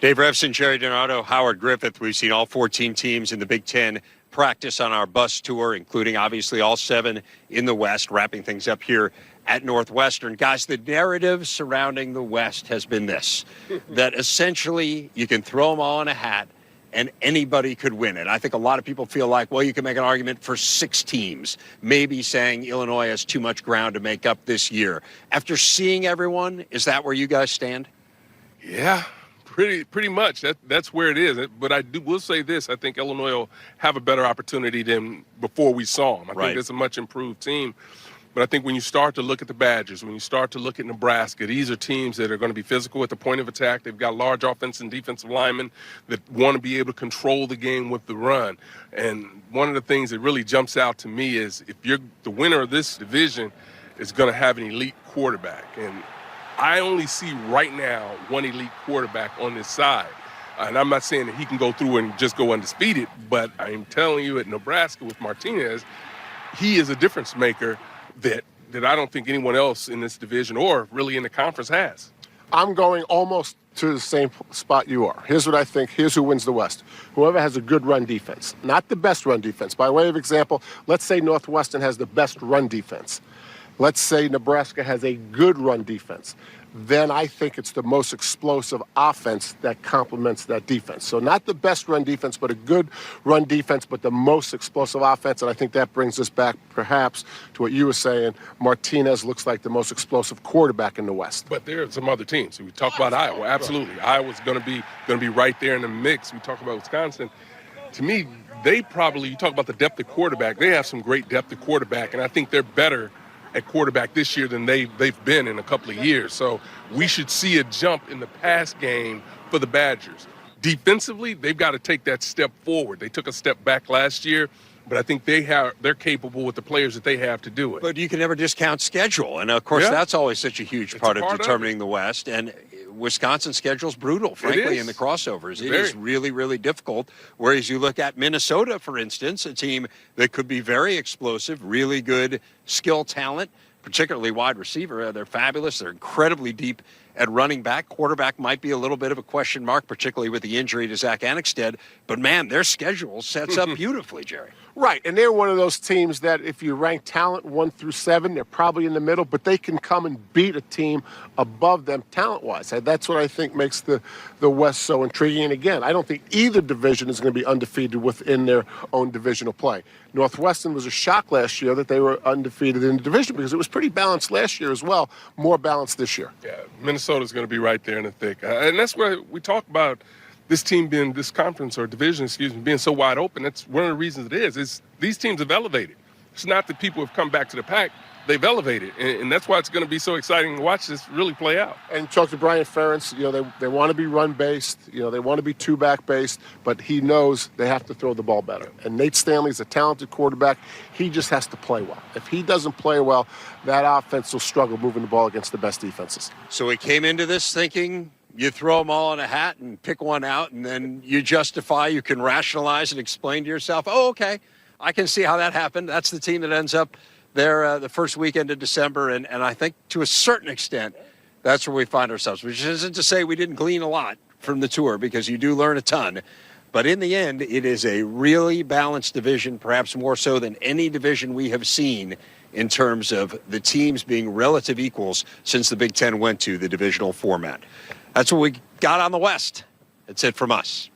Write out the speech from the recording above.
Dave Revson, Gerry and Howard Griffith. We've seen all 14 teams in the Big Ten practice on our bus tour, including obviously all 7 in the West, wrapping things up here at Northwestern. Guys, the narrative surrounding the West has been this, that essentially you can throw them all in a hat and anybody could win it. I think a lot of people feel like, well, you can make an argument for 6 teams, maybe saying Illinois has too much ground to make up this year. After seeing everyone, is that where you guys stand? Yeah. Pretty much. That's where it is. But will say this. I think Illinois will have a better opportunity than before we saw them. I think it's a much improved team. But I think when you start to look at the Badgers, when you start to look at Nebraska, these are teams that are going to be physical at the point of attack. They've got large offensive and defensive linemen that want to be able to control the game with the run. And one of the things that really jumps out to me is if you're the winner of this division is going to have an elite quarterback. And I only see right now one elite quarterback on this side. And I'm not saying that he can go through and just go undefeated, but I'm telling you at Nebraska with Martinez, he is a difference maker that I don't think anyone else in this division or really in the conference has. I'm going almost to the same spot you are. Here's what I think. Here's who wins the West. Whoever has a good run defense. Not the best run defense. By way of example, let's say Northwestern has the best run defense. Let's say Nebraska has a good run defense. Then I think it's the most explosive offense that complements that defense. So not the best run defense, but a good run defense, but the most explosive offense. And I think that brings us back perhaps to what you were saying. Martinez looks like the most explosive quarterback in the West. But there are some other teams. We talk about Iowa. Absolutely. Iowa's going to be right there in the mix. We talk about Wisconsin. To me, you talk about the depth of quarterback. They have some great depth of quarterback, and I think they're better at quarterback this year than they've been in a couple of years. So we should see a jump in the pass game for the Badgers. Defensively, they've got to take that step forward. They took a step back last year, but I think they're capable with the players that they have to do it. But you can never discount schedule. And, of course, that's always such a huge part of determining the West. And Wisconsin's schedule's brutal, frankly, in the crossovers. It is really, really difficult. Whereas you look at Minnesota, for instance, a team that could be very explosive, really good skill talent, particularly wide receiver. They're fabulous. They're incredibly deep at running back. Quarterback might be a little bit of a question mark, particularly with the injury to Zach Annexstad. But, man, their schedule sets up beautifully, Gerry. Right, and they're one of those teams that if you rank talent 1 through 7, they're probably in the middle, but they can come and beat a team above them talent-wise. And that's what I think makes the West so intriguing. And again, I don't think either division is going to be undefeated within their own divisional play. Northwestern was a shock last year that they were undefeated in the division because it was pretty balanced last year as well, more balanced this year. Yeah, Minnesota's going to be right there in the thick. And that's where we talk about this team being, this conference or division, being so wide open. That's one of the reasons it is these teams have elevated. It's not that people have come back to the pack. They've elevated. And that's why it's going to be so exciting to watch this really play out. And talk to Brian Ferentz, they want to be run-based, they want to be two-back-based, but he knows they have to throw the ball better. And Nate Stanley's a talented quarterback. He just has to play well. If he doesn't play well, that offense will struggle moving the ball against the best defenses. So we came into this thinking you throw them all in a hat and pick one out, and then you can rationalize and explain to yourself, oh, okay, I can see how that happened. That's the team that ends up there the first weekend of December. And I think to a certain extent, that's where we find ourselves, which isn't to say we didn't glean a lot from the tour, because you do learn a ton. But in the end, it is a really balanced division, perhaps more so than any division we have seen in terms of the teams being relative equals since the Big Ten went to the divisional format. That's what we got on the West. That's it from us.